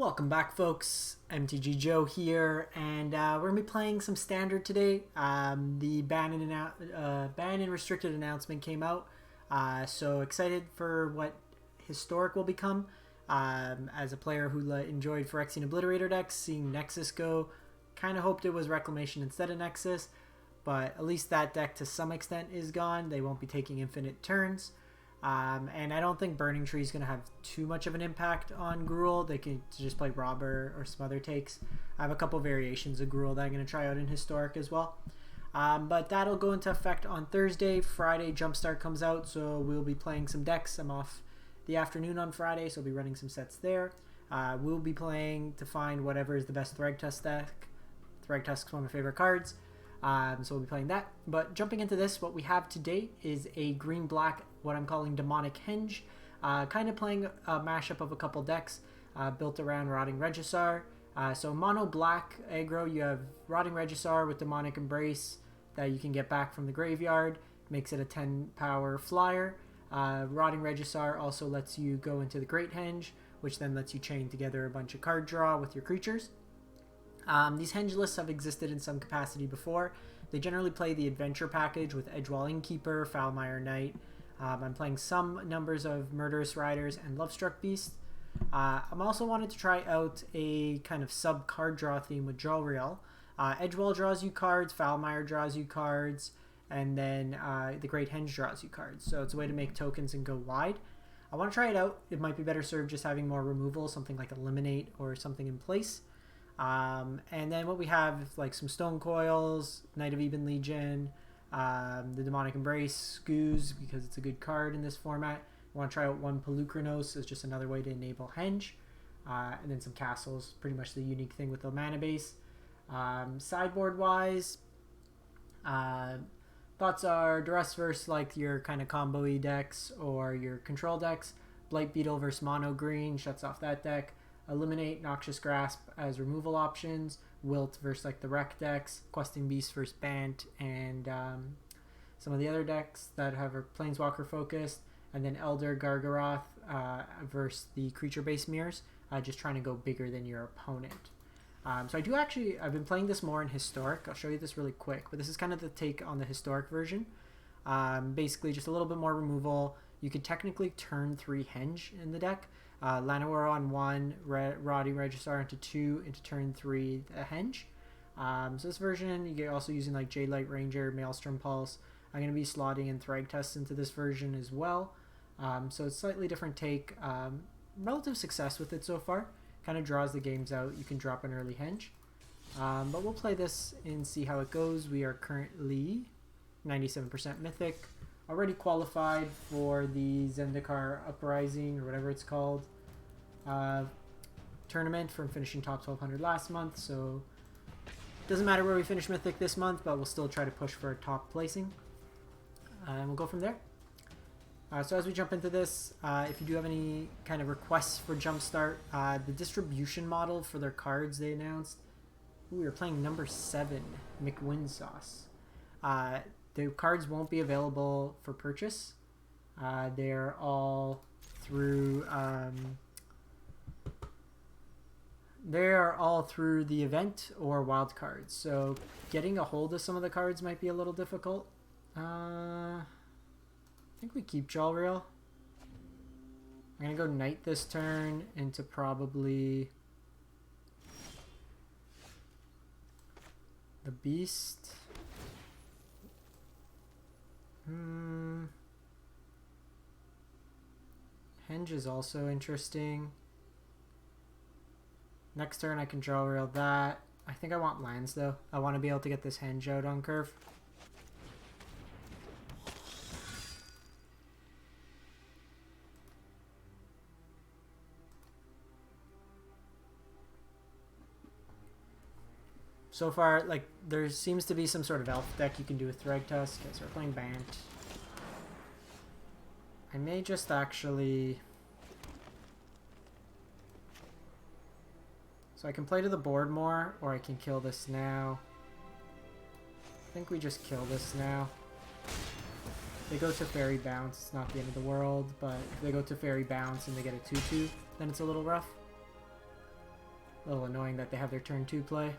Welcome back, folks. MTG Joe here, and we're going to be playing some Standard today. The ban and restricted announcement came out, so excited for what Historic will become. As a player who enjoyed Phyrexian Obliterator decks, seeing Nexus go, kind of hoped it was Reclamation instead of Nexus, but at least that deck to some extent is gone. They won't be taking infinite turns. And I don't think Burning Tree is going to have too much of an impact on Gruul. They can just play Robber or some other takes. I have a couple variations of Gruul that I'm going to try out in Historic as well. But that'll go into effect on Thursday. Friday, Jumpstart comes out, so we'll be playing some decks. I'm off the afternoon on Friday, so I'll be running some sets there. We'll be playing to find whatever is the best Thragtusk deck. Thragtusk is one of my favorite cards. So we'll be playing that. But jumping into this, what we have today is a green-black, what I'm calling Demonic Henge. Kind of playing a mashup of a couple decks built around Rotting Regisaur. So mono-black aggro, you have Rotting Regisaur with Demonic Embrace that you can get back from the graveyard. Makes it a 10-power flyer. Rotting Regisaur also lets you go into the Great Henge, which then lets you chain together a bunch of card draw with your creatures. These Henge lists have existed in some capacity before. They generally play the adventure package with Edgewall Innkeeper, Foulmire Knight. I'm playing some numbers of Murderous Riders and Lovestruck Beast. I'm also wanted to try out a kind of sub card draw theme with Jolrael. Edgewall draws you cards, Foulmire draws you cards, and then the Great Henge draws you cards. So it's a way to make tokens and go wide. I want to try it out. It might be better served just having more removal, something like Eliminate or something in place. And then what we have, like some Stonecoils, Knight of Ebon Legion, the Demonic Embrace, Ooze, because it's a good card in this format. I want to try out one Polukranos as just another way to enable Henge. And then some castles, pretty much the unique thing with the mana base. Sideboard-wise, thoughts are Duress versus like your kind of combo-y decks or your control decks. Blightbeetle versus Mono Green shuts off that deck. Eliminate Noxious Grasp as removal options. Wilt versus like the Rec decks. Questing Beast versus Bant, and some of the other decks that have a Planeswalker focused. And then Elder Gargaroth versus the creature-based mirrors. Just trying to go bigger than your opponent. So I've been playing this more in Historic. I'll show you this really quick, but this is kind of the take on the Historic version. Basically just a little bit more removal. You could technically turn 3 Henge in the deck. Llanowar on 1, Rotting Regisaur into 2, into turn 3 the Henge. So this version, you get also using like Jadelight Ranger, Maelstrom Pulse. I'm going to be slotting in Thragtusk into this version as well. So it's slightly different take. Relative success with it so far. Kind of draws the games out. You can drop an early Henge. But we'll play this and see how it goes. We are currently 97% Mythic. Already qualified for the Zendikar Uprising, or whatever it's called, tournament from finishing top 1200 last month, so doesn't matter where we finish Mythic this month, but we'll still try to push for a top placing, and we'll go from there. So as we jump into this, if you do have any kind of requests for Jumpstart, the distribution model for their cards they announced, we are playing number 7, McWinsauce. The cards won't be available for purchase. They're all through the event or wild cards. So getting a hold of some of the cards might be a little difficult. I think we keep Jolrael. I'm gonna go Knight this turn into probably the Beast. Henge is also interesting. Next turn I can Jolrael that. I think I want lands though. I want to be able to get this Henge out on curve. So far, like, there seems to be some sort of elf deck you can do with Thragtusk. Okay, so we're playing Bant. I may just actually... So I can play to the board more, or I can kill this now. I think we just kill this now. They go to Fairy Bounce, it's not the end of the world, but if they go to Fairy Bounce and they get a 2-2, then it's a little rough. A little annoying that they have their turn 2 play.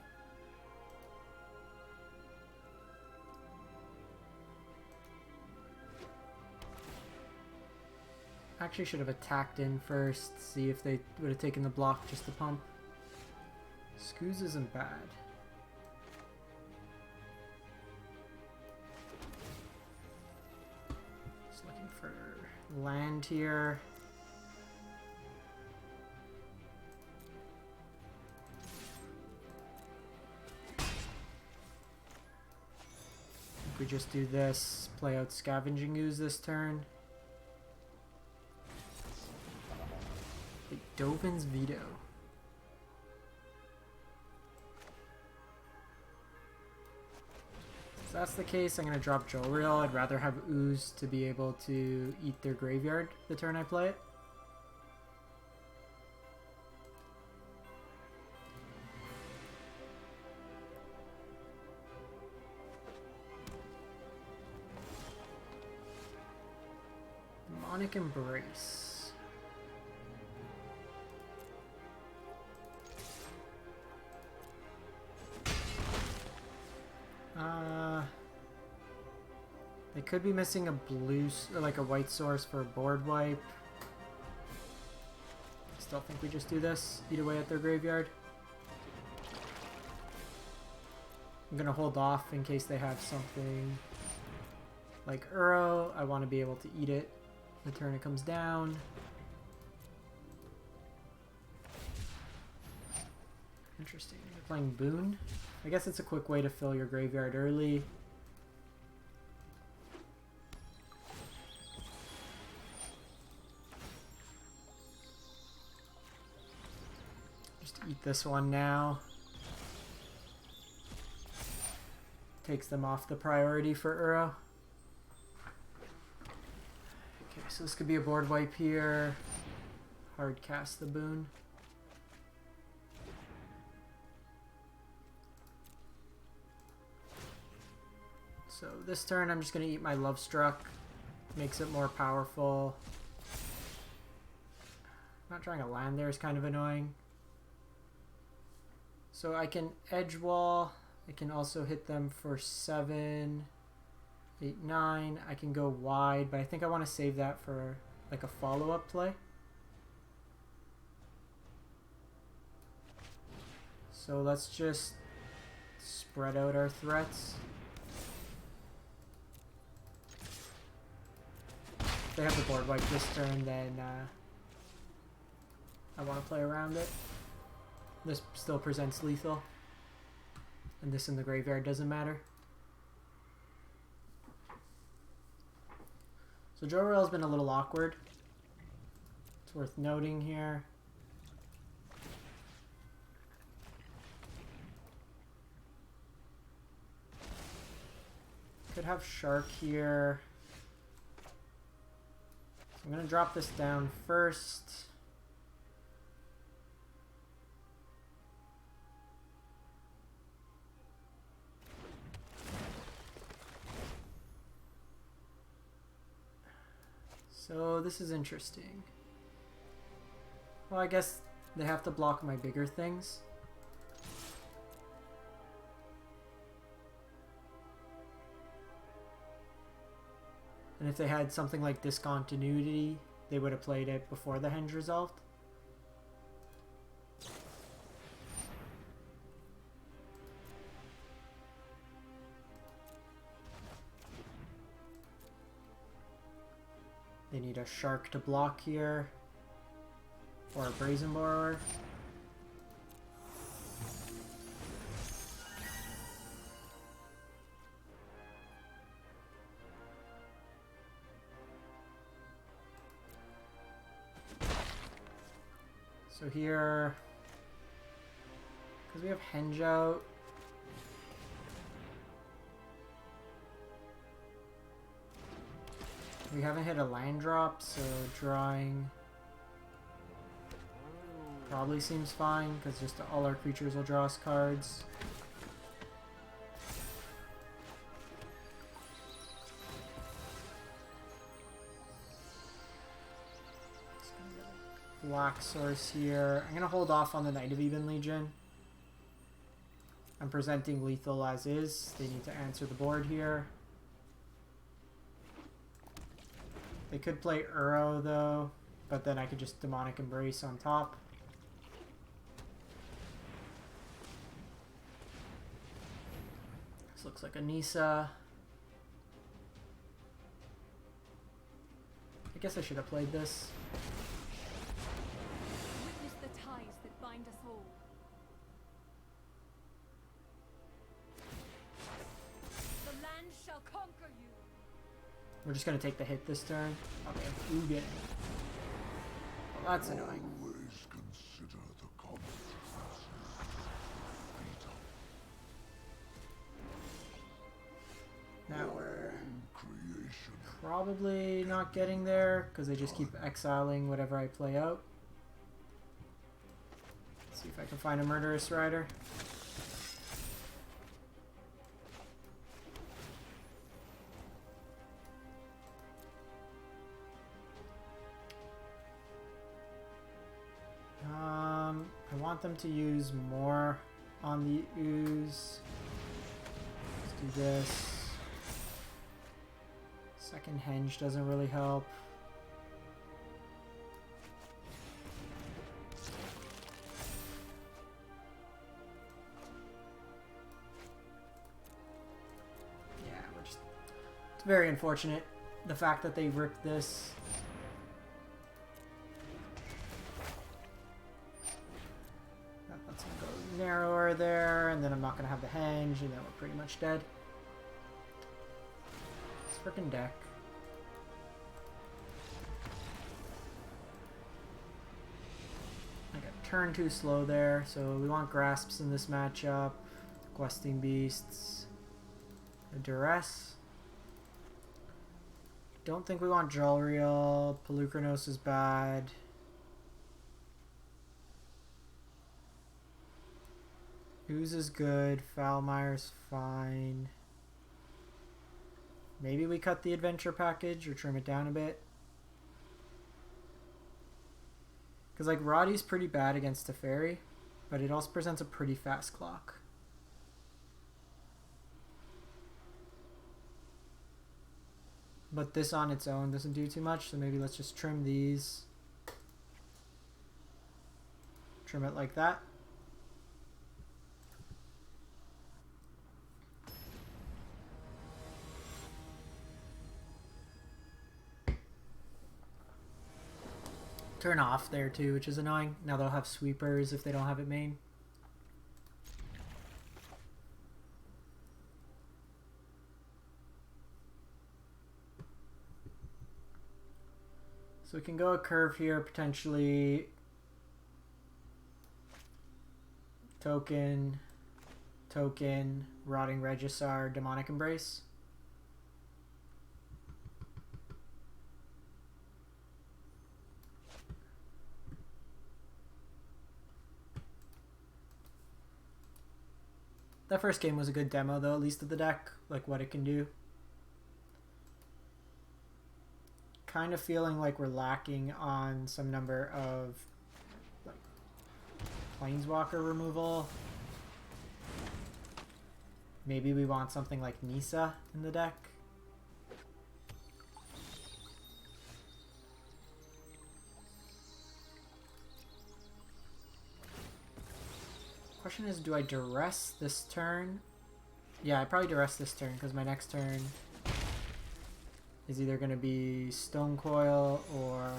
Actually should have attacked in first, see if they would have taken the block just to pump. Scooze isn't bad. Just looking for land here. If we just do this, play out Scavenging Ooze this turn. Dovin's Veto. If that's the case, I'm going to drop Jolrael. I'd rather have Ooze to be able to eat their graveyard the turn I play it. Demonic Embrace. They could be missing a blue or like a white source for a board wipe. Still think we just do this, eat away at their graveyard. I'm gonna hold off in case they have something like Uro. I want to be able to eat it the turn it comes down. Interesting. You're playing Boon. I guess it's a quick way to fill your graveyard early. Just eat this one now. Takes them off the priority for Uro. Okay, so this could be a board wipe here. Hard cast the Boon. So this turn I'm just going to eat my Lovestruck. Makes it more powerful. Not trying to land there is kind of annoying. So I can Edgewall. I can also hit them for 7, 8, 9. I can go wide, but I think I want to save that for like a follow-up play. So let's just spread out our threats. If they have the board wipe this turn, then I want to play around it. This still presents lethal. And this in the graveyard doesn't matter. So Jolrael's been a little awkward. It's worth noting here. Could have Shark here. So I'm going to drop this down first. So this is interesting. Well, I guess they have to block my bigger things. And if they had something like Discontinuity, they would have played it before the Henge resolved. They need a Shark to block here, or a Brazen Borrower. So here, because we have Henge out, we haven't hit a land drop, so drawing probably seems fine, because just all our creatures will draw us cards. black source here. I'm going to hold off on the Knight of Ebon Legion. I'm presenting lethal as is. They need to answer the board here. They could play Uro though, but then I could just Demonic Embrace on top. This looks like a Nisa. I guess I should have played this. Witness the ties that bind us all. The land shall conquer you. We're just gonna take the hit this turn. Okay, Ugin. Well, that's annoying. Always consider the consequences. Now we're Creation. probably not getting there because they just keep exiling whatever I play out. Let's see if I can find a Murderous Rider. I want them to use more on the ooze. Let's do this. Second henge doesn't really help. Yeah, we're just... It's very unfortunate, the fact that they ripped this. That lets them go narrower there, and then I'm not going to have the henge, and then we're pretty much dead. This frickin' deck. I got turn too slow there, so we want grasps in this matchup. Questing beasts. A duress. Don't think we want Jolrael. Polukranos is bad. Ooze is good. Foulmire's fine. Maybe we cut the adventure package or trim it down a bit. Because like Roddy's pretty bad against a fairy, but it also presents a pretty fast clock. But this on its own doesn't do too much, so maybe let's just trim these. Trim it like that. Turn off there too, which is annoying. Now they'll have sweepers if they don't have it main. So we can go a curve here, potentially token, Rotting Regisaur, Demonic Embrace. That first game was a good demo though, at least of the deck, like what it can do. Kind of feeling like we're lacking on some number of like Planeswalker removal. Maybe we want something like Nisa in the deck. Question is, do I duress this turn? Yeah, I probably duress this turn because my next turn is either going to be Stonecoil or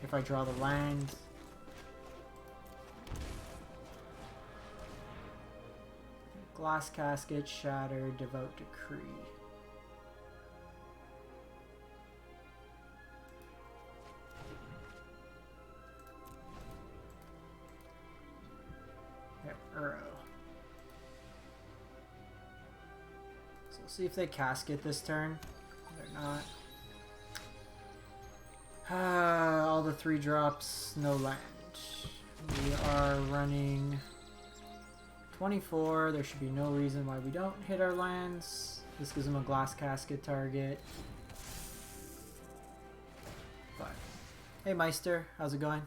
if I draw the land. Glass Casket, Shatter, Devote Decree. Uro. So we'll see if they casket this turn. They're not. All the 3 drops, no land. We are running 24. There should be no reason why we don't hit our lands. This gives them a glass casket target. But hey Meister, how's it going?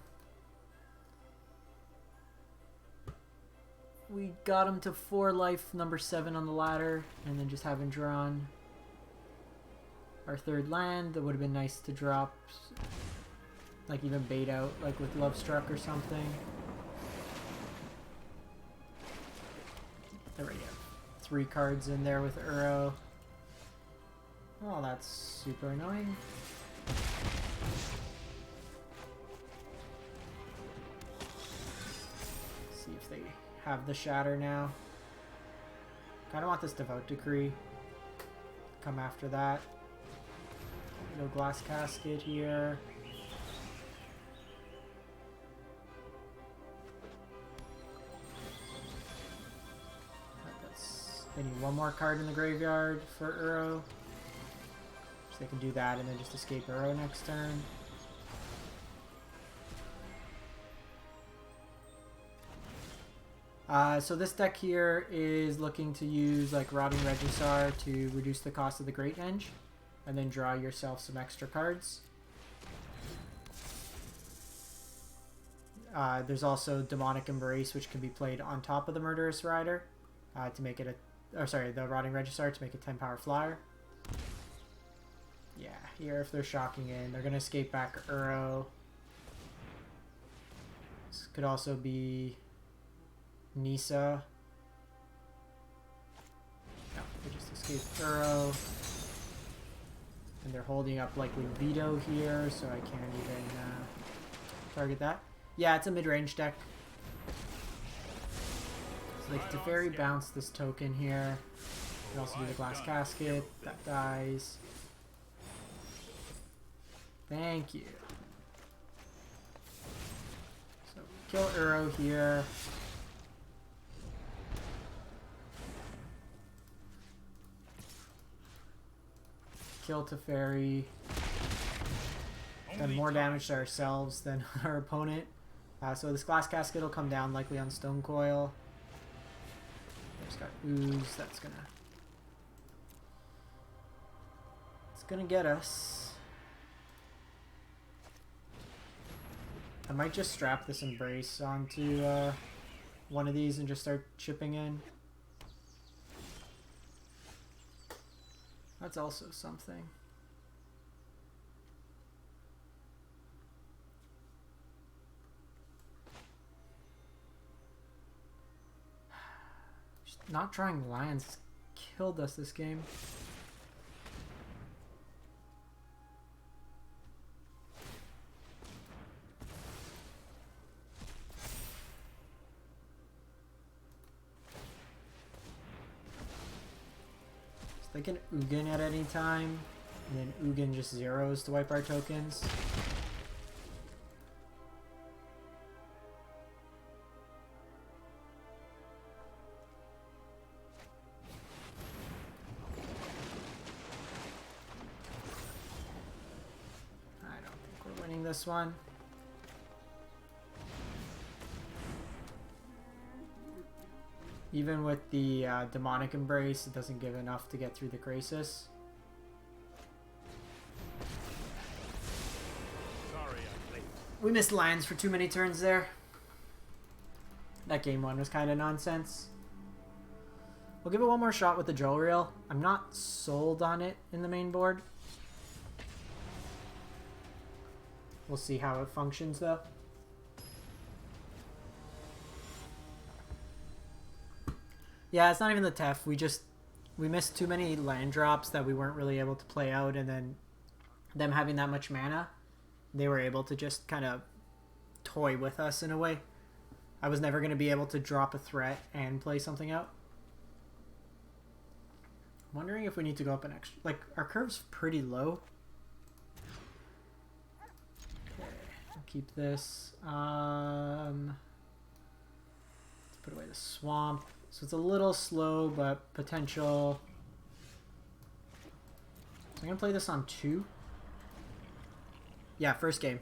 we got him to 4 life, number 7 on the ladder, and then just haven't drawn our 3rd land. That would have been nice to drop, like even bait out, like with Lovestruck or something. There we go. 3 cards in there with Uro. Oh, that's super annoying. See if they have the Shatter now. Kind of want this Devout Decree. Come after that. No Glass Casket here. They need 1 more card in the graveyard for Uro. So they can do that and then just escape Uro next turn. So this deck here is looking to use like Rotting Regisaur to reduce the cost of the Great Henge and then draw yourself some extra cards. There's also Demonic Embrace, which can be played on top of the Murderous Rider to make it the Rotting Regisaur to make a 10 power flyer. Yeah, here if they're shocking in, they're going to escape back Uro. This could also be Nisa. No, they just escaped Uro. And they're holding up likely Veto here, so I can't even target that. Yeah, it's a mid-range deck. So they can Teferi bounce this token here. You can also do the Glass Casket. That dies. Thank you. So kill Uro here. Kill Teferi. Done more damage to ourselves than our opponent. So this Glass Casket will come down likely on Stonecoil. There's got Ooze. That's gonna get us. I might just strap this Embrace onto one of these and just start chipping in. That's also something. Just not trying lands killed us this game. They can Ugin at any time, and then Ugin just zeros to wipe our tokens. I don't think we're winning this one. Even with the Demonic Embrace, it doesn't give enough to get through the Crisis. We missed lands for too many turns there. That game 1 was kind of nonsense. We'll give it one more shot with the Jolrael. I'm not sold on it in the main board. We'll see how it functions though. Yeah, it's not even the Tef. We missed too many land drops that we weren't really able to play out, and then them having that much mana, they were able to just kind of toy with us in a way. I was never going to be able to drop a threat and play something out. I'm wondering if we need to go up an extra... Like, our curve's pretty low. Okay, I'll keep this. Let's put away the Swamp. So it's a little slow, but potential. So I'm going to play this on 2. Yeah, first game.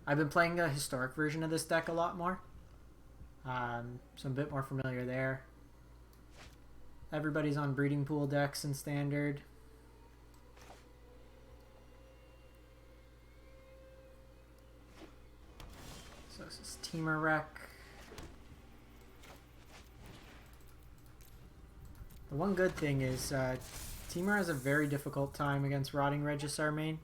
I've been playing the historic version of this deck a lot more. So I'm a bit more familiar there. Everybody's on Breeding Pool decks in Standard. So this is Teamer Wreck. The one good thing is Temur has a very difficult time against Rotting Regisaur main.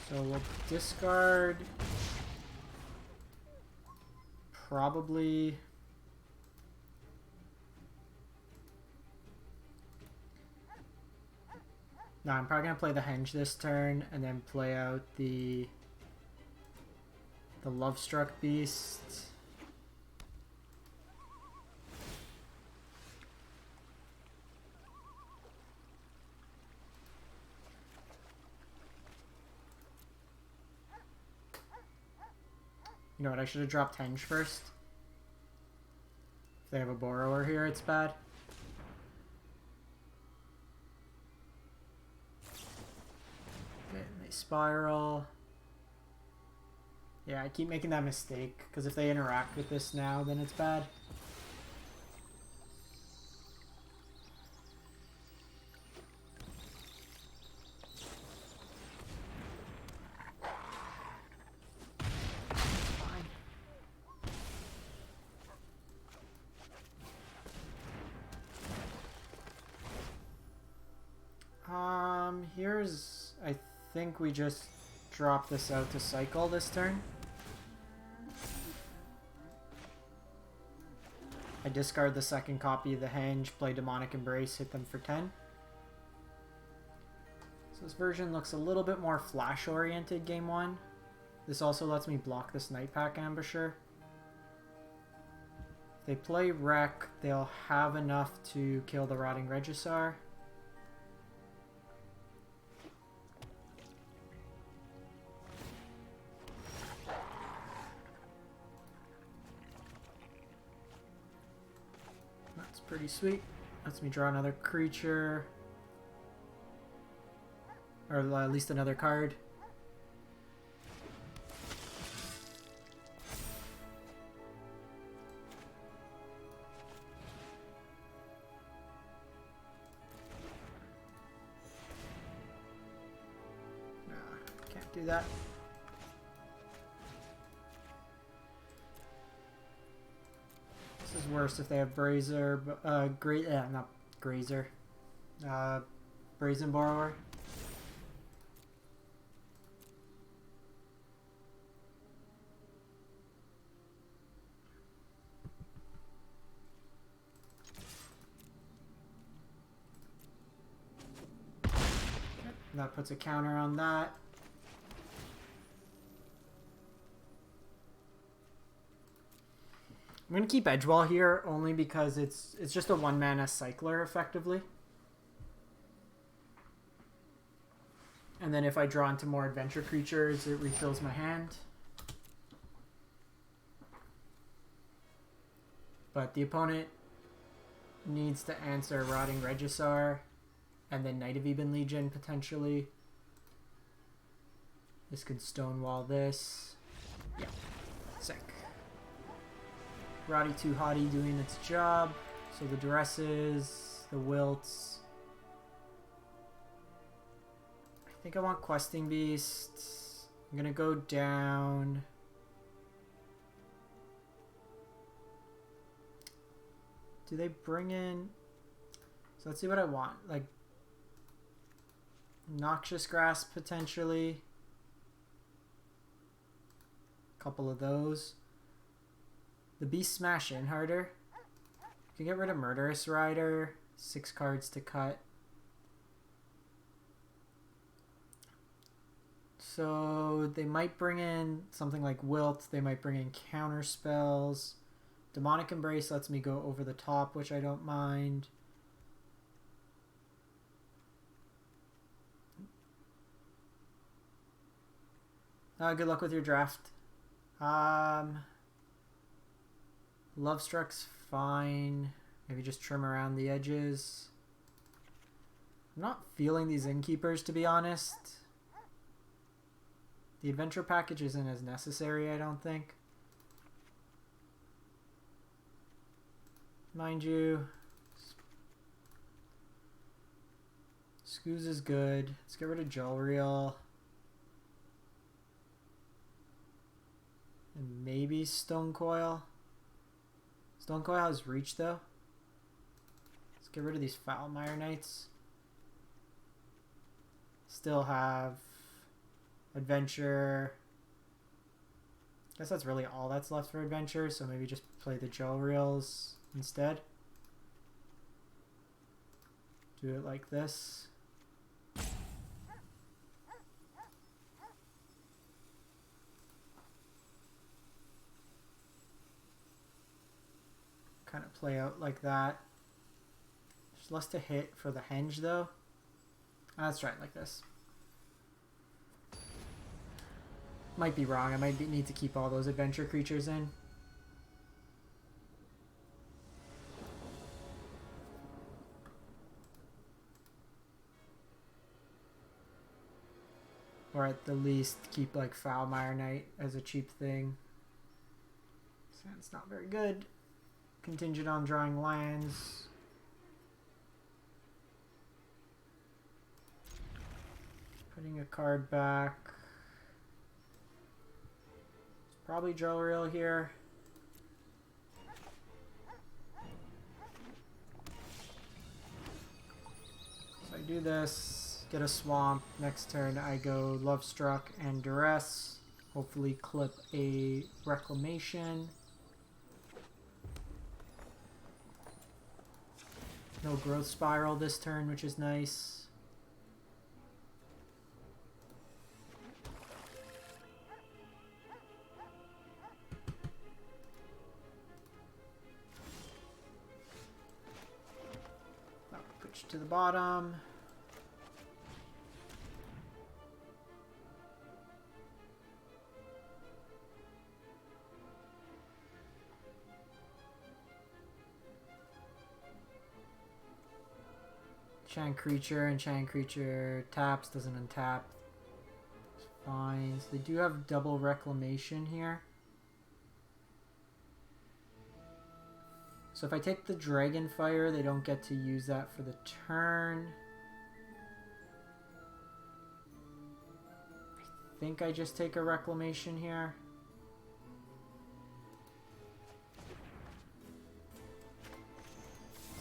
So we'll discard probably no, I'm probably gonna play the Henge this turn and then play out the Lovestruck Beast. You know what, I should have dropped Henge first. If they have a Borrower here, it's bad. Okay, they spiral. Yeah, I keep making that mistake, because if they interact with this now, then it's bad. I think we just drop this out to cycle this turn. I discard the second copy of the Henge, play Demonic Embrace, hit them for 10. So this version looks a little bit more flash-oriented game 1. This also lets me block this Nightpack Ambusher. If they play Wreck, they'll have enough to kill the Rotting Regisaur. Pretty sweet. Lets me draw another creature. Or at least another card. No, can't do that. This is worse if they have Brazier, not Grazer. Brazen Borrower. Okay, that puts a counter on that. I'm going to keep Edgewall here only because it's just a 1-mana cycler effectively. And then if I draw into more adventure creatures, it refills my hand. But the opponent needs to answer Rotting Regisaur and then Knight of Ebon Legion potentially. This could stonewall this. Yeah, sick. Roddy Too Hottie doing its job. So the Duresses, the Wilts. I think I want Questing Beast. I'm gonna go down. Do they bring in? So let's see what I want. Like Noxious Grasp potentially. A couple of those. The Beast smash in harder. You can get rid of Murderous Rider. 6 cards to cut. So they might bring in something like Wilt. They might bring in counter spells. Demonic Embrace lets me go over the top, which I don't mind. Good luck with your draft. Lovestruck's fine. Maybe just trim around the edges. I'm not feeling these Innkeepers, to be honest. The adventure package isn't as necessary, I don't think. Mind you, Scooze is good. Let's get rid of Jolrael. And maybe Stonecoil. Stonecoil has reach though. Let's get rid of these Foulmire Knights. Still have adventure. Guess that's really all that's left for adventure, so maybe just play the Jolraels instead. Do it like this. Kind of play out like that. There's less to hit for the Henge though. Let's try it like this. Might be wrong. I might need to keep all those adventure creatures in. Or at the least keep like Foulmire Knight as a cheap thing. It's not very good. Contingent on drawing lands. Putting a card back. It's probably Jolrael here. So I do this, get a swamp. Next turn I go Lovestruck and Duress. Hopefully clip a Reclamation. No Growth Spiral this turn, which is nice. Put you to the bottom. Enchant creature taps, doesn't untap. It's fine. So they do have double Reclamation here. So if I take the Dragonfire, they don't get to use that for the turn. I think I just take a Reclamation here.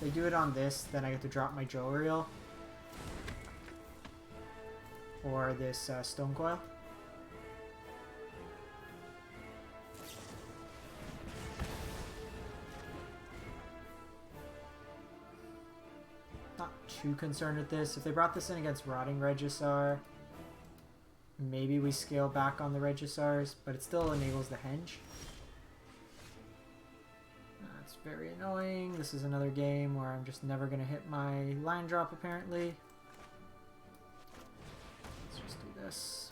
If I do it on this, then I get to drop my Jolrael. Or this Stonecoil. Not too concerned with this. If they brought this in against Rotting Regisaur, maybe we scale back on the Regisaurs, but it still enables the Henge. That's very annoying. This is another game where I'm just never going to hit my line drop apparently. Let's just do this.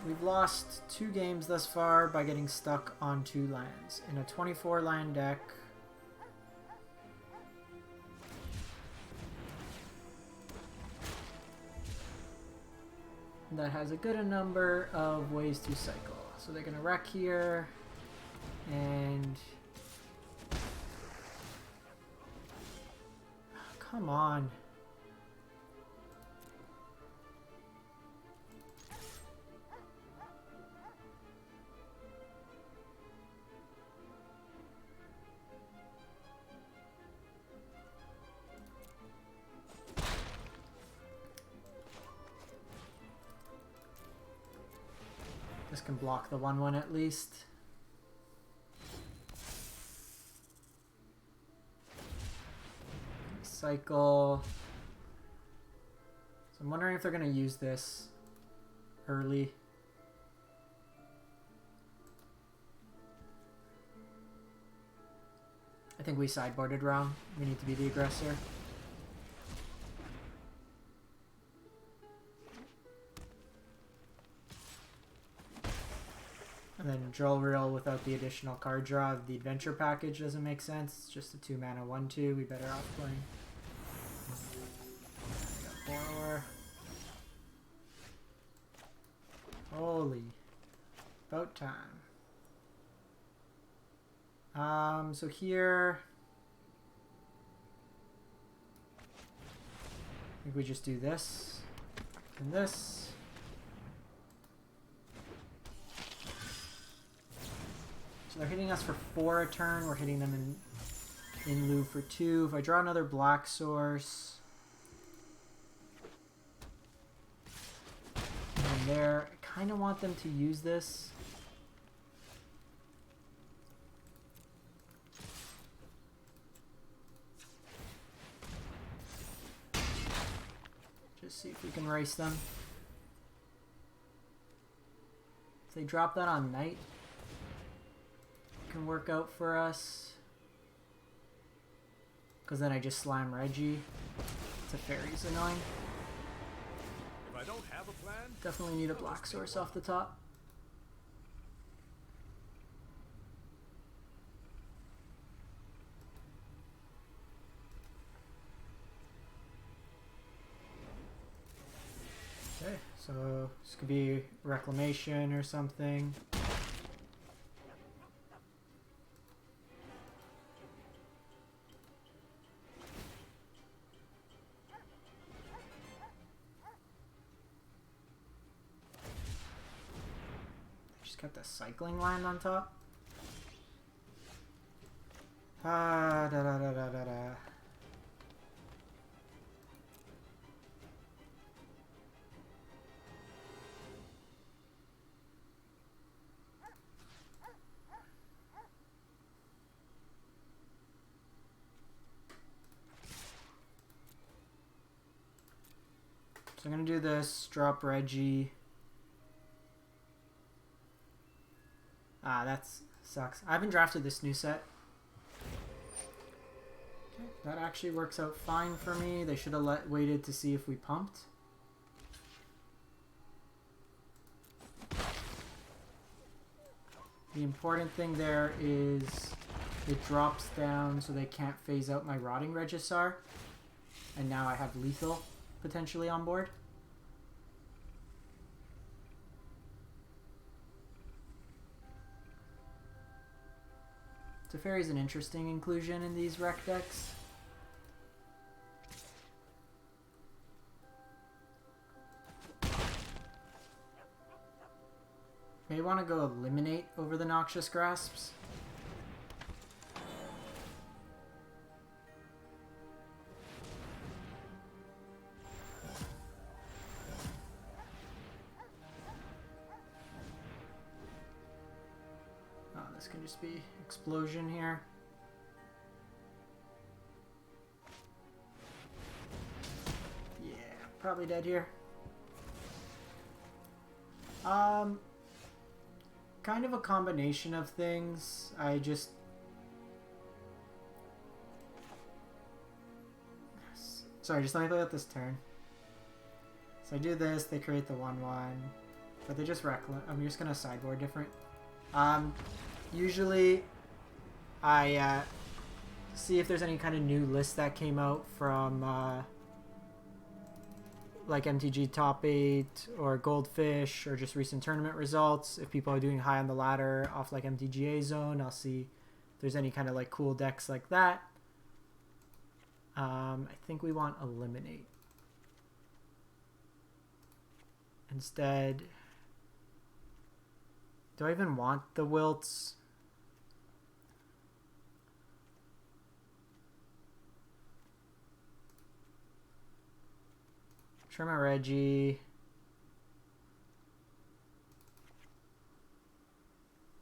We've lost 2 games thus far by getting stuck on 2 lands. In a 24 land deck, that has a good number of ways to cycle. So they're going to wreck here, and come on. This can block the 1/1 at least. Cycle. So I'm wondering if they're going to use this early. I think we sideboarded wrong. We need to be the aggressor. And then Jolrael without the additional card draw of the adventure package doesn't make sense. It's just a 2-mana 1/2. We better off playing. Got Borrower. moly. About time. So here... I think we just do this. And this. So they're hitting us for 4 a turn. We're hitting them in lieu for 2. If I draw another black source... And there, I kind of want them to use this. Just see if we can race them. If they drop that on Knight, it can work out for us. Because then I just slam Reggie. Teferi's annoying. If I don't have a plan, definitely need a black source off the top. Okay, so this could be Reclamation or something. Got the cycling land on top. Da da da da da da. So I'm gonna do this, drop Reggie. Ah, that sucks. I haven't drafted this new set. Okay, that actually works out fine for me. They should have waited to see if we pumped. The important thing there is it drops down so they can't phase out my Rotting Regisaur. And now I have lethal potentially on board. Teferi is an interesting inclusion in these rec decks. May want to go Eliminate over the Noxious Grasps. This can just be Explosion here. Yeah, probably dead here. Kind of a combination of things. I just... Sorry, just let me play out this turn. So I do this, they create the 1/1. But they just I'm just gonna sideboard different. Usually, I see if there's any kind of new list that came out from like MTG Top 8 or Goldfish or just recent tournament results. If people are doing high on the ladder off like MTGA Zone, I'll see if there's any kind of like cool decks like that. I think we want Eliminate. Instead, do I even want the Wilts? Trim a Reggie.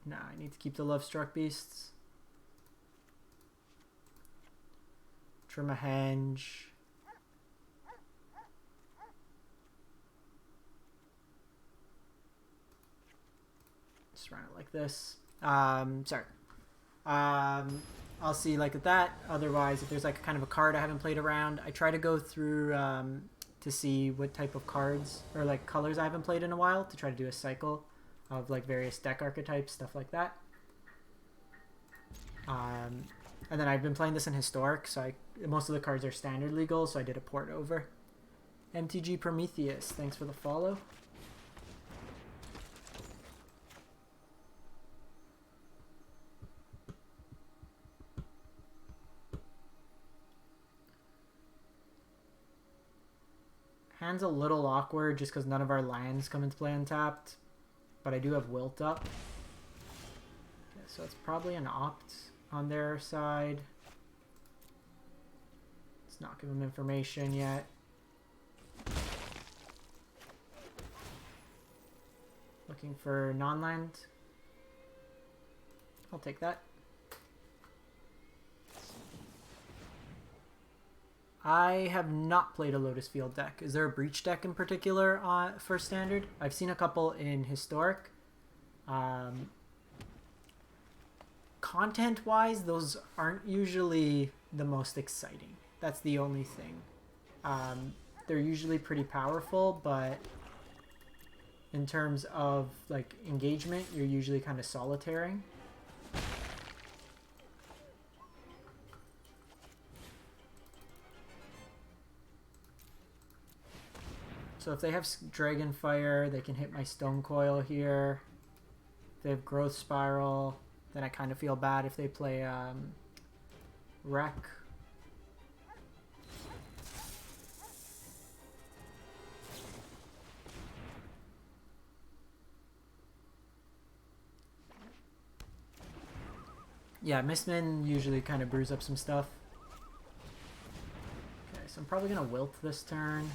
Nah, I need to keep the Lovestruck Beasts. Trim a Henge. Just run it like this. Sorry. I'll see like that. Otherwise, if there's like kind of a card I haven't played around, I try to go through to see what type of cards or like colors I haven't played in a while to try to do a cycle of like various deck archetypes, stuff like that. And then I've been playing this in Historic, so most of the cards are standard legal, so I did a port over. MTG Prometheus, thanks for the follow. Hand's a little awkward just because none of our lands come into play untapped. But I do have Wilt up. Okay, so it's probably an opt on their side. Let's not give them information yet. Looking for non-land. I'll take that. I have not played a Lotus Field deck. Is there a Breach deck in particular for Standard? I've seen a couple in Historic. Content-wise, those aren't usually the most exciting. That's the only thing. They're usually pretty powerful, but in terms of like engagement, you're usually kind of solitaring. So if they have Dragonfire, they can hit my Stonecoil here. If they have Growth Spiral, then I kind of feel bad if they play Wreck. Yeah, Mistman usually kind of brews up some stuff. Okay, so I'm probably going to Wilt this turn.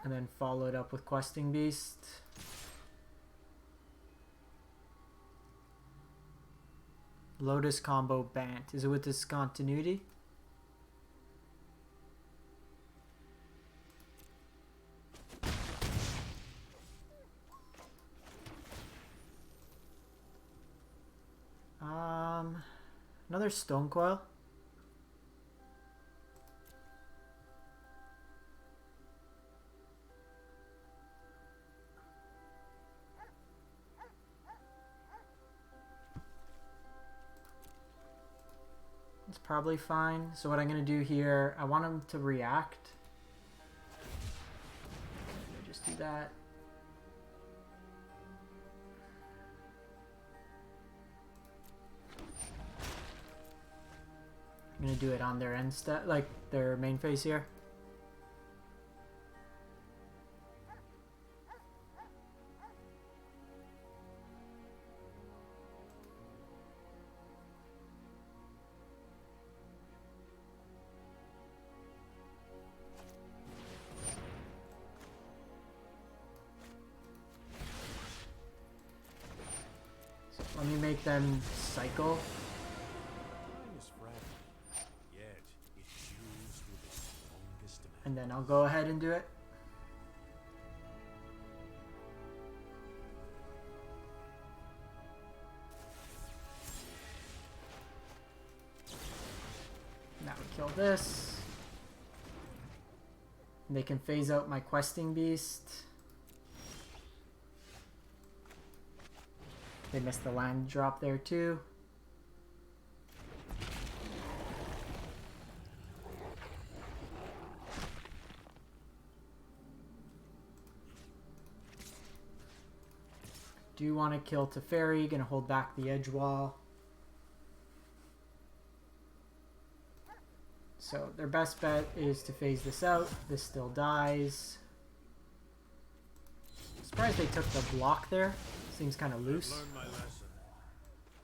And then follow it up with Questing Beast. Lotus combo Bant. Is it with Discontinuity? Another Stonecoil. It's probably fine. So what I'm going to do here, I want him to react. Okay, just do that. I'm going to do it on their end step, like their main phase here. Let me make them cycle. And then I'll go ahead and do it. Now we kill this. And they can phase out my Questing Beast. They missed the land drop there too. Do want to kill Teferi, gonna hold back the Edgewall. So their best bet is to phase this out. This still dies. Surprised they took the block there. Seems kind of loose.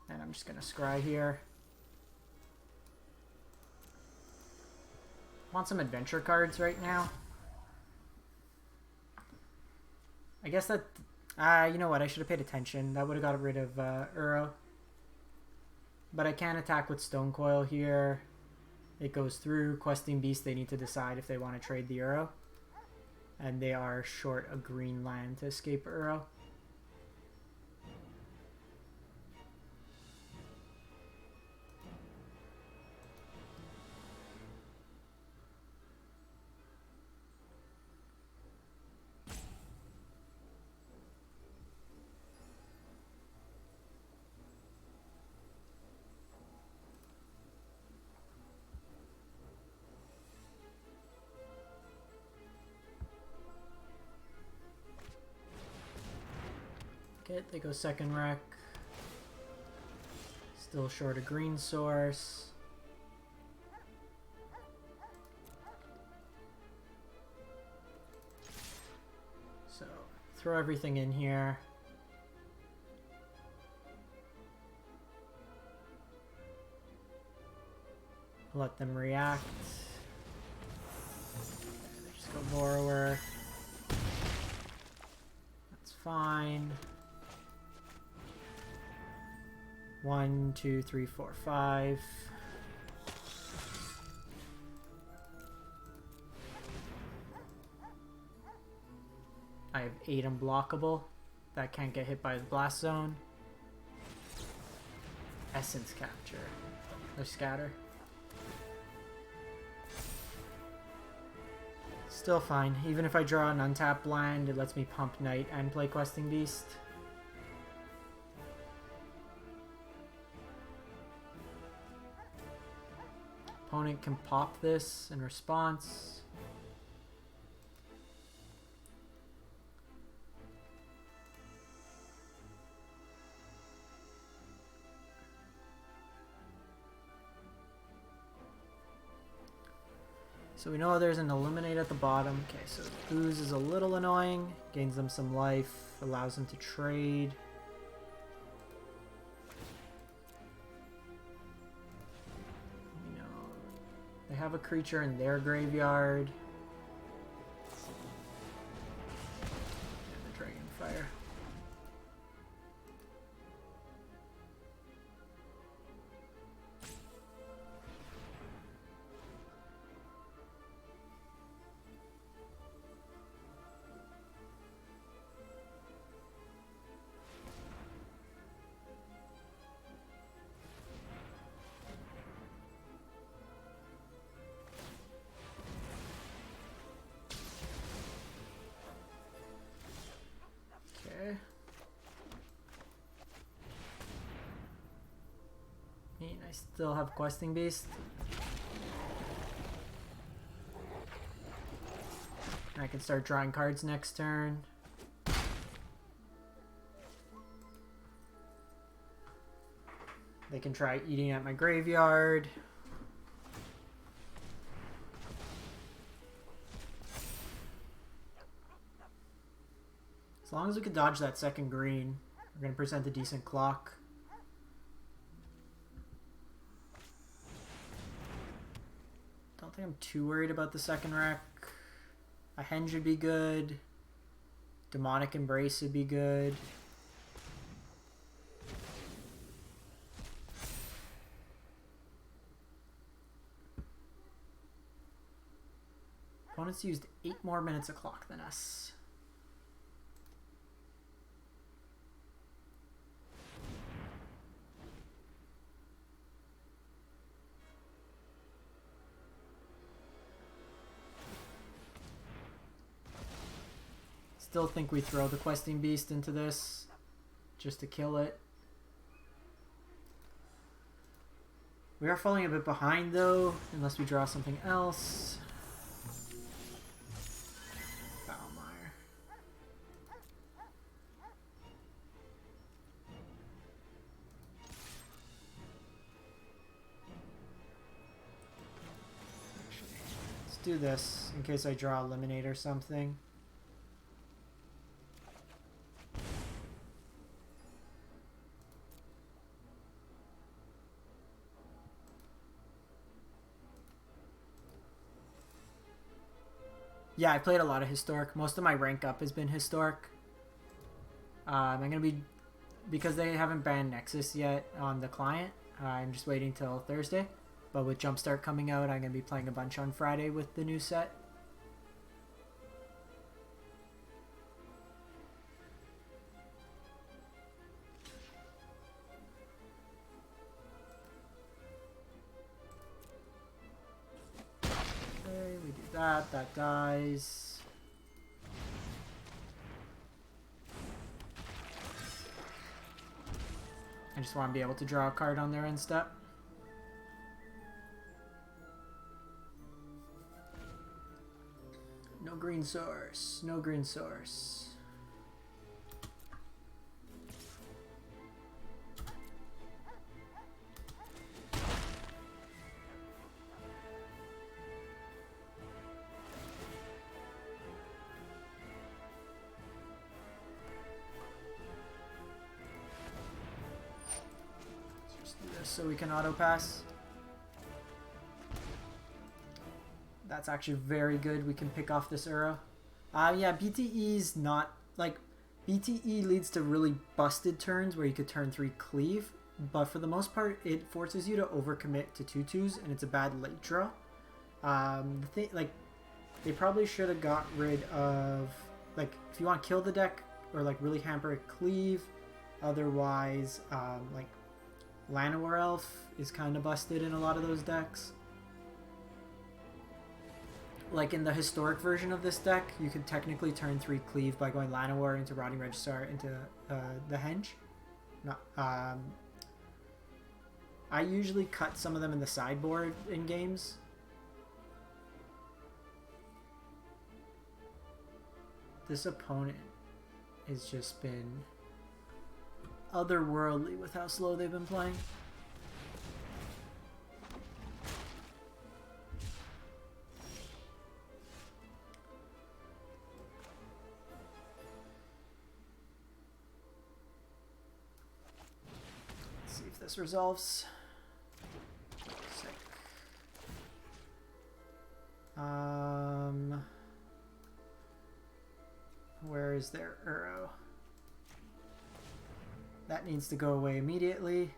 And I'm just gonna scry here. Want some adventure cards right now. I guess that... you know what? I should have paid attention. That would have got rid of Uro. But I can attack with Stonecoil here. It goes through. Questing Beast, they need to decide if they want to trade the Uro. And they are short a green land to escape Uro. They go second wreck. Still short a green source. So throw everything in here. Let them react. Okay, just go borrower. That's fine. 1, 2, 3, 4, 5. I have 8 unblockable. That can't get hit by the blast zone. Essence capture. Or scatter. Still fine. Even if I draw an untapped land, it lets me pump Knight and play Questing Beast. Opponent can pop this in response. So we know there's an Eliminate at the bottom. Okay, so Ooze is a little annoying. Gains them some life. Allows them to trade. You know, they have a creature in their graveyard. And the Dragonfire. I still have Questing Beast. I can start drawing cards next turn. They can try eating at my graveyard. As long as we can dodge that second green, we're going to present a decent clock. Don't think I'm too worried about the second wreck. A Henge would be good. Demonic Embrace would be good. Opponents used 8 more minutes of clock than us. Still think we throw the Questing Beast into this just to kill it. We are falling a bit behind though, unless we draw something else. Foulmire. Actually, let's do this in case I draw Eliminate or something. Yeah, I played a lot of Historic. Most of my rank up has been Historic. I'm going to be... Because they haven't banned Nexus yet on the client, I'm just waiting till Thursday. But with Jumpstart coming out, I'm going to be playing a bunch on Friday with the new set. That dies. I just want to be able to draw a card on their end step. No green source. No green source. just so we can auto pass. That's actually very good. We can pick off this Uro. Yeah, BTE's not like BTE leads to really busted turns where you could turn 3 cleave, but for the most part, it forces you to overcommit to 2/2s, and it's a bad late draw. Like they probably should have got rid of like if you want to kill the deck or like really hamper it, cleave. Otherwise, like Llanowar Elf is kind of busted in a lot of those decks. Like in the historic version of this deck, you could technically turn 3 cleave by going Llanowar into Rotting Regisaur into the Henge. Not, I usually cut some of them in the sideboard in games. This opponent has just been otherworldly with how slow they've been playing. Let's see if this resolves. Sick. Where is their Uro? That needs to go away immediately.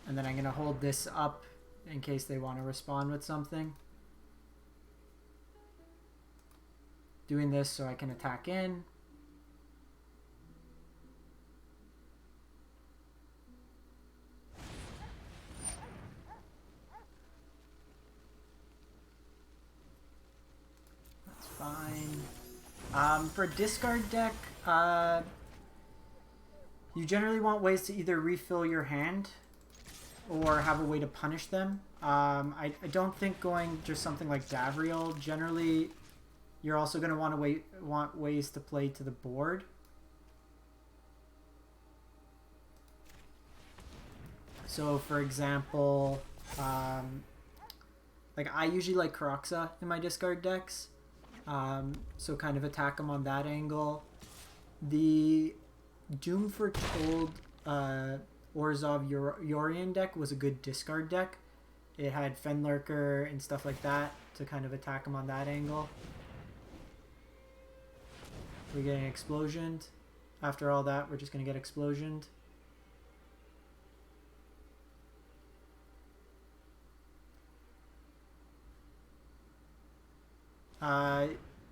And then I'm going to hold this up in case they want to respond with something. Doing this so I can attack in. That's fine. For a discard deck, you generally want ways to either refill your hand or have a way to punish them. I don't think going just something like Davriel. Generally, you're also going to want ways to play to the board. So, for example, like I usually like Karoxa in my discard decks. So kind of attack them on that angle. The Doom Foretold Orzhov Yorion deck was a good discard deck. It had Fenlurker and stuff like that to kind of attack them on that angle. We're getting explosioned. After all that, we're just going to get explosioned.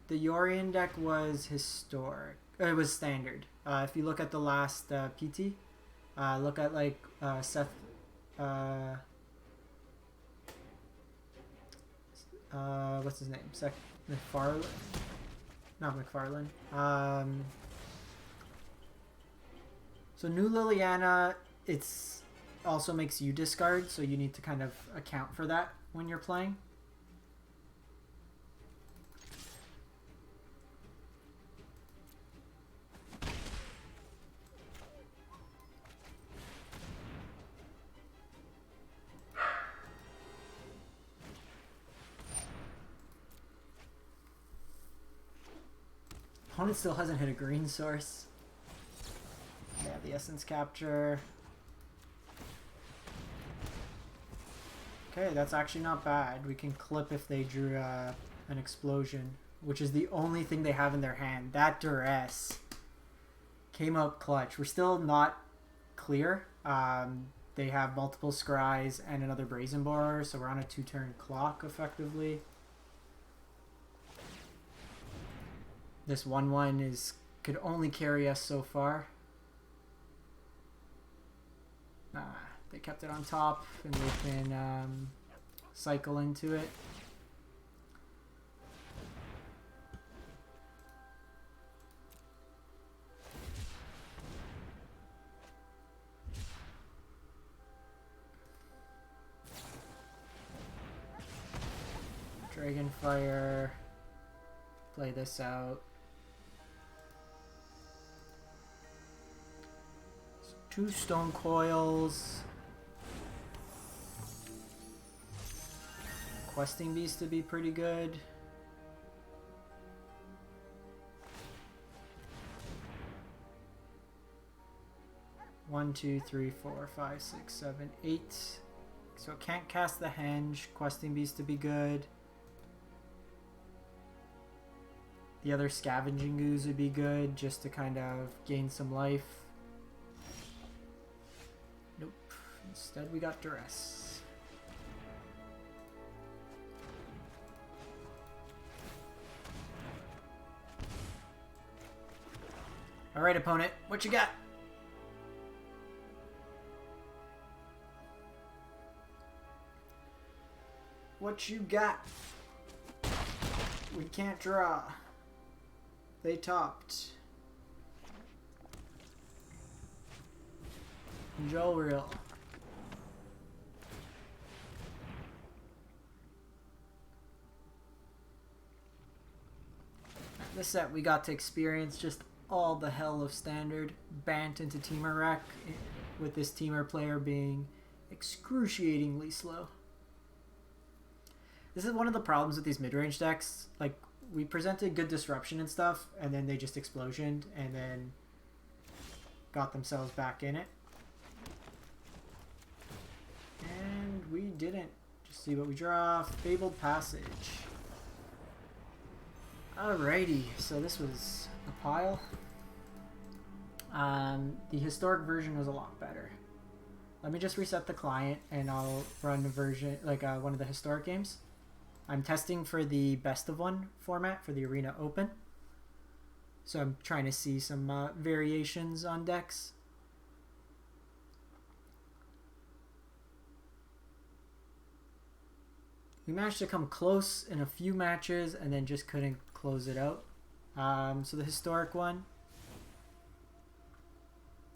The Yorion deck was historic. It was standard. If you look at the last PT, look at like Seth. What's his name? Seth McFarlane. Not McFarlane. So New Liliana, it's also makes you discard, so you need to kind of account for that when you're playing. Opponent still hasn't hit a green source. Yeah, the essence capture. Okay, that's actually not bad. We can clip if they drew an explosion, which is the only thing they have in their hand. That Duress came out clutch. We're still not clear. They have multiple Scries and another Brazen Borer, so we're on a 2-turn clock effectively. This 1/1 could only carry us so far. They kept it on top, and we can cycle into it. Dragonfire. Play this out. So 2 Stonecoils. Questing Beast to be pretty good. 1, 2, 3, 4, 5, 6, 7, 8. So it can't cast the Henge. Questing Beast to be good. The other Scavenging Ooze would be good just to kind of gain some life. Nope. Instead we got Duress. Alright, opponent. What you got? What you got? We can't draw. They topped. Jolrael. This set we got to experience just all the hell of standard. Bant into Temur Wreck, with this Temur player being excruciatingly slow. This is one of the problems with these mid-range decks. Like, we presented good disruption and stuff, and then they just explosioned, and then got themselves back in it. And we didn't. Just see what we draw. Fabled Passage. Alrighty, so this was a pile. The historic version was a lot better. Let me just reset the client, and I'll run a version, like one of the historic games. I'm testing for the best of one format for the Arena Open. So I'm trying to see some variations on decks. We managed to come close in a few matches and then just couldn't close it out. So the historic one.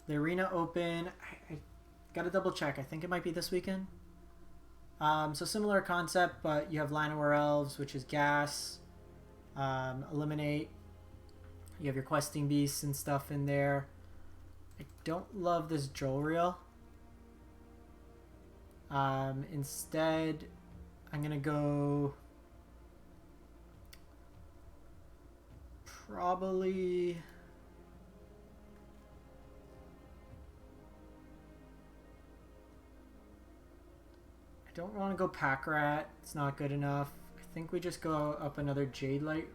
The Arena Open, I gotta double check. I think it might be this weekend. So similar concept, but you have Llanowar Elves, which is gas. Eliminate. You have your questing beasts and stuff in there. I don't love this Jolrael. Instead, I'm gonna go probably. I don't want to go Pack Rat. It's not good enough. I think we just go up another Jade Light.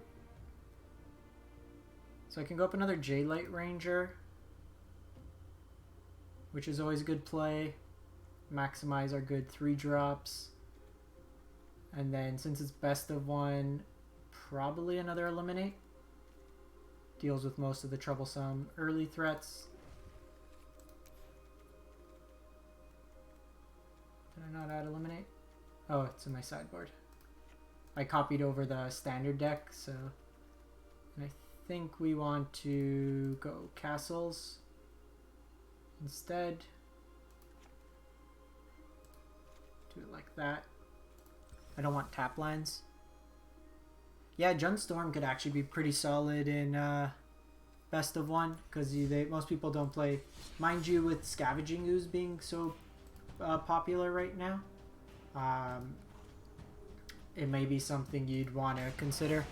So I can go up another Jade Light Ranger, which is always a good play. Maximize our good 3-drops. And then since it's best of one, probably another Eliminate. Deals with most of the troublesome early threats. Did I not add Eliminate? Oh, it's in my sideboard. I copied over the standard deck, so... And I think we want to go castles instead. Do it like that. I don't want tap lands. Yeah, Jund Storm could actually be pretty solid in best of one, because most people don't play. Mind you, with Scavenging Ooze being so popular right now, it may be something you'd want to consider.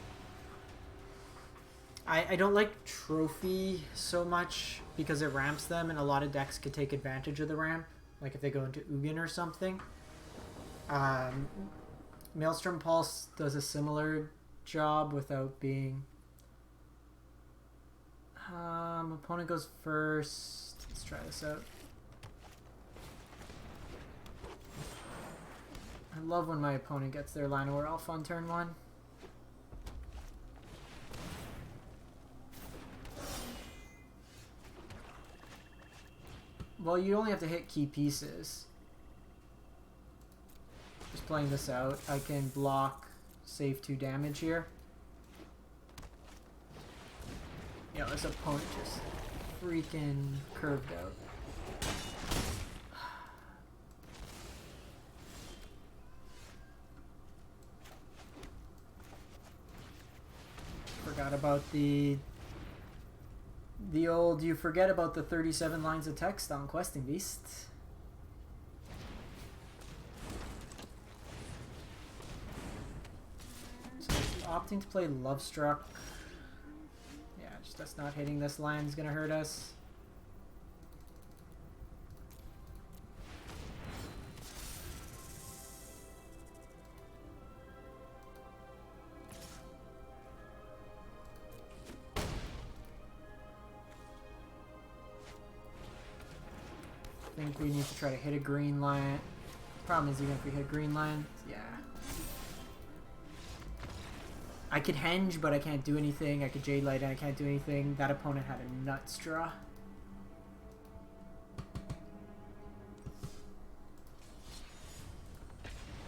I don't like Trophy so much because it ramps them, and a lot of decks could take advantage of the ramp, like if they go into Ugin or something. Maelstrom Pulse does a similar job without being... opponent goes first. Let's try this out. I love when my opponent gets their Llanowar Elf on turn 1. Well, you only have to hit key pieces. Just playing this out, I can block, save 2 damage here. Yeah, this opponent just freaking curved out. Forgot about the old, you forget about the 37 lines of text on Questing Beast. So opting to play Lovestruck. Yeah, just us not hitting this line is gonna hurt us. think we need to try to hit a green land. Problem is, even if we hit green land, yeah. I could Henge, but I can't do anything. I could Jade Light and I can't do anything. That opponent had a nuts draw.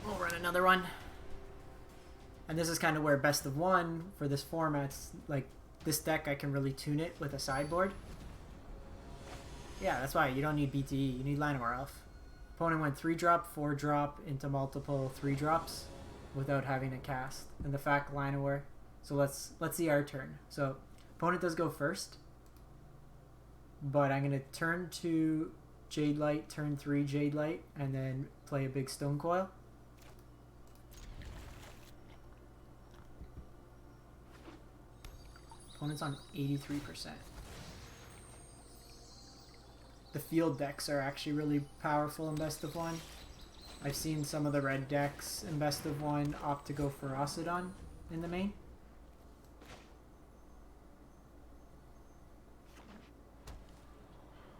We'll run another one. And this is kind of where best of one for this format's like this deck. I can really tune it with a sideboard. Yeah, that's why you don't need BTE. You need Llanowar Elf. Opponent went 3-drop, 4-drop into multiple 3-drops without having to cast. And the fact Llanowar. So let's see our turn. So opponent does go first. But I'm gonna turn 2 Jade Light, turn 3 Jade Light, and then play a big Stonecoil. Opponent's on 83%. The field decks are actually really powerful in best of one. I've seen some of the red decks in best of one opt to go for Ocedon in the main.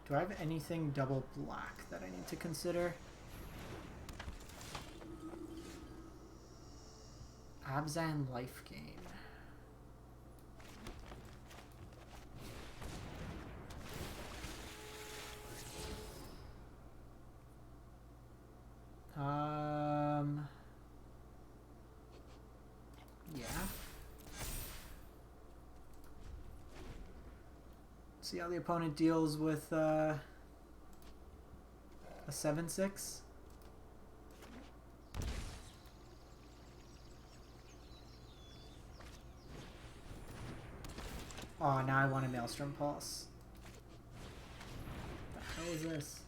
Do I have anything double black that I need to consider? Abzan Life Gain. Yeah. See how the opponent deals with a 7/6. Oh, now I want a Maelstrom Pulse. What the hell is this?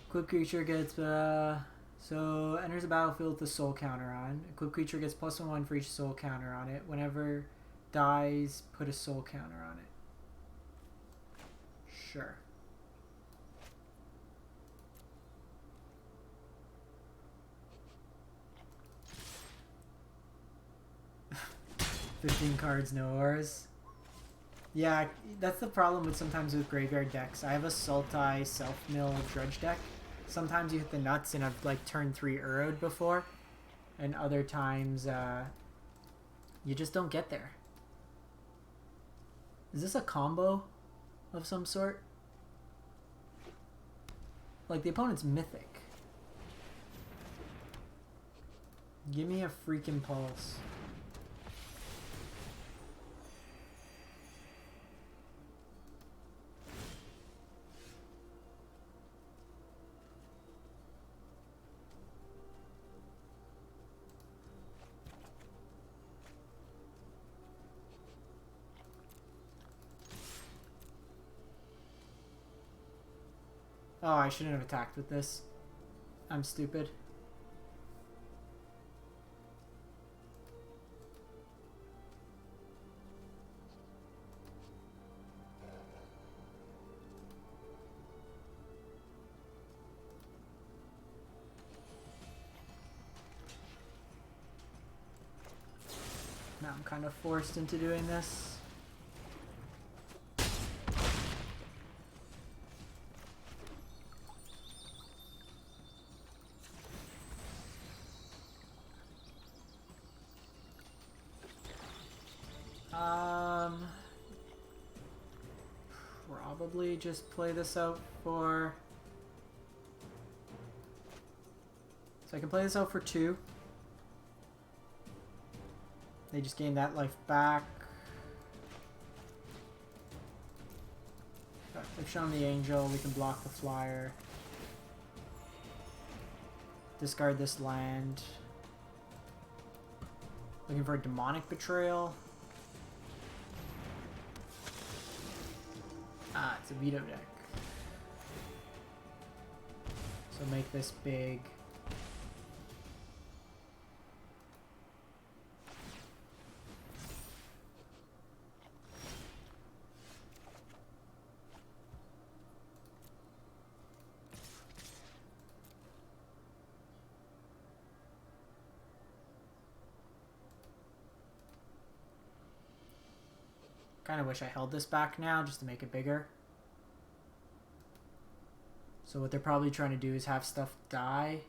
Equipped creature gets, so enters the battlefield with a soul counter on. Equipped creature gets +1/1 for each soul counter on it. Whenever dies, put a soul counter on it. Sure. "15 cards, no auras." Yeah, that's the problem with sometimes with graveyard decks. I have a Sultai self-mill dredge deck. Sometimes you hit the nuts and I've like turn 3 Urod before, and other times you just don't get there. Is this a combo of some sort? Like the opponent's Mythic. Give me a freaking Pulse. Oh, I shouldn't have attacked with this. I'm stupid. Now I'm kind of forced into doing this. Probably just play this out for... So I can play this out for 2. They just gain that life back. They've shown the angel, we can block the flyer. Discard this land. Looking for a demonic betrayal. Ah, it's a veto deck. So make this big. Kind of wish I held this back now just to make it bigger. So what they're probably trying to do is have stuff die.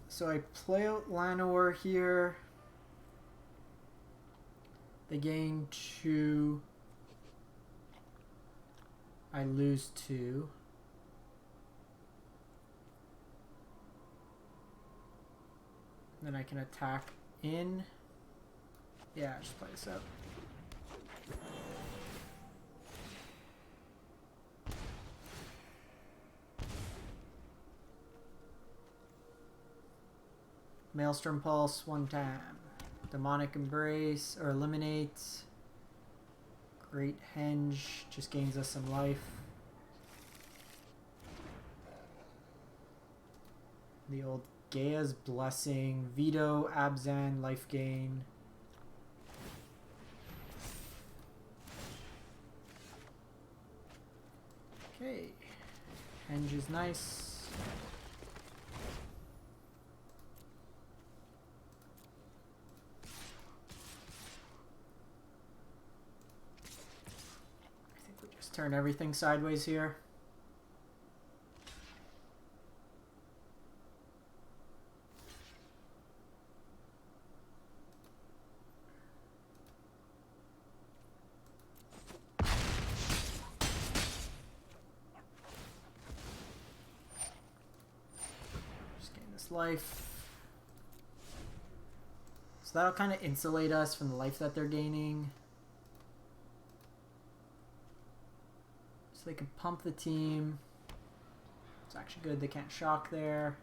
So I play out Llanowar here. They gain 2. I lose 2. Then I can attack in. Yeah, just play this out. Maelstrom Pulse 1 time. Demonic Embrace, or Eliminates. Great Henge just gains us some life. The old Gaia's Blessing. Veto, Abzan, life gain. Okay. Henge is nice. Turn everything sideways here. Just gain this life. So that'll kind of insulate us from the life that they're gaining. So they can pump the team. It's actually good. They can't shock there.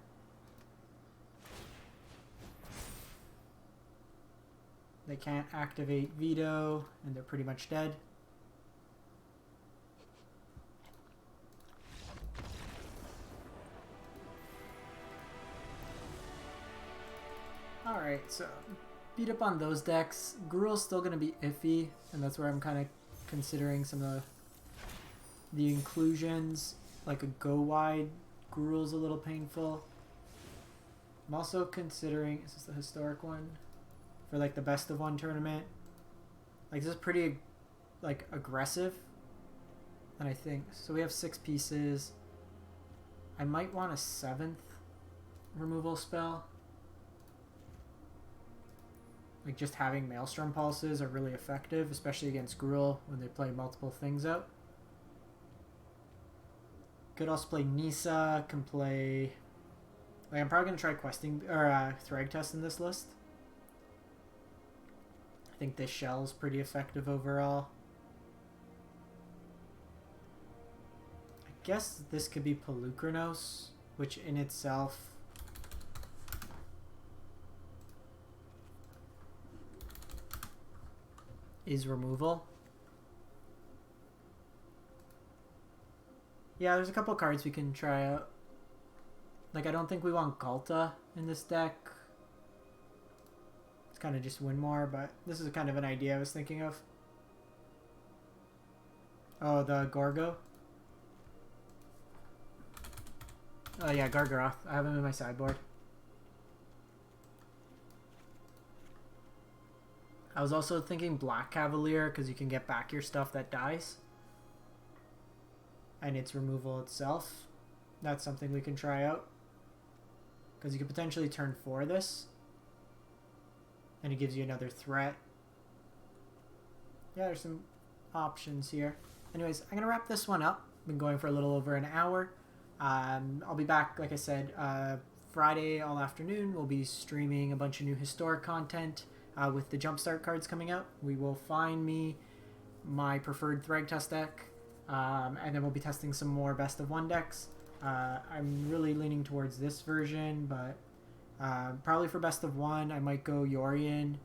They can't activate Veto, and they're pretty much dead. Alright, so beat up on those decks. Gruul's still going to be iffy, and that's where I'm kind of considering some of the inclusions. Like a go wide Gruul's a little painful. I'm also considering, is this the historic one? For like the best of 1 tournament. Like this is pretty like aggressive. And I think, so we have 6 pieces. I might want a 7th removal spell. Like just having Maelstrom Pulses are really effective, especially against Gruul when they play multiple things out. Could also play Nissa, can play... Like I'm probably going to try questing, or Thragtusk in this list. I think this shell's pretty effective overall. I guess this could be Polukranos, which in itself... is removal. Yeah, there's a couple cards we can try out. Like, I don't think we want Ghalta in this deck. It's kind of just win more, but this is kind of an idea I was thinking of. Oh, the Gorgo. Oh yeah, Gargaroth. I have him in my sideboard. I was also thinking Black Cavalier, because you can get back your stuff that dies. And its removal itself. That's something we can try out. Because you could potentially turn 4 this. And it gives you another threat. Yeah, there's some options here. Anyways, I'm going to wrap this one up. Been going for a little over an hour. I'll be back, like I said, Friday all afternoon. We'll be streaming a bunch of new historic content with the Jumpstart cards coming out. We will find me my preferred Thragtusk deck. And then we'll be testing some more best of 1 decks. I'm really leaning towards this version, but probably for best of 1 I might go Yorion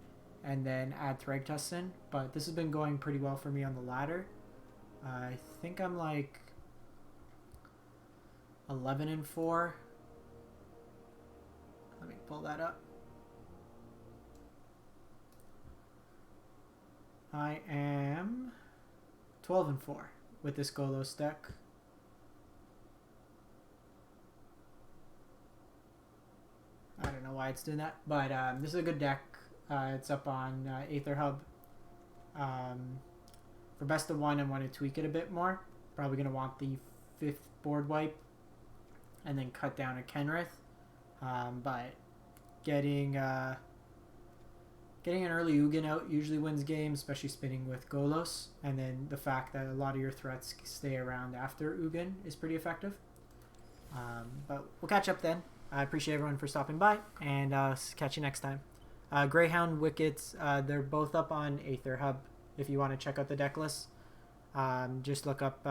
and then add Thragtusk in. But this has been going pretty well for me on the ladder. I think I'm like 11-4. Let me pull that up. I am 12-4 with this Golos deck. I don't know why it's doing that, but this is a good deck. It's up on Aether Hub. For best of one, I want to tweak it a bit more. Probably going to want the 5th board wipe and then cut down a Kenrith. But getting an early Ugin out usually wins games, especially spinning with Golos. And then the fact that a lot of your threats stay around after Ugin is pretty effective. But we'll catch up then. I appreciate everyone for stopping by, and catch you next time. Greyhound Wickets, they're both up on Aether Hub if you want to check out the deck list. Just look up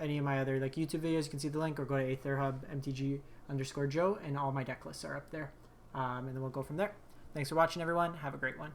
any of my other YouTube videos. You can see the link, or go to Aether Hub MTG_Joe, and all my deck lists are up there. And then we'll go from there. Thanks for watching, everyone. Have a great one.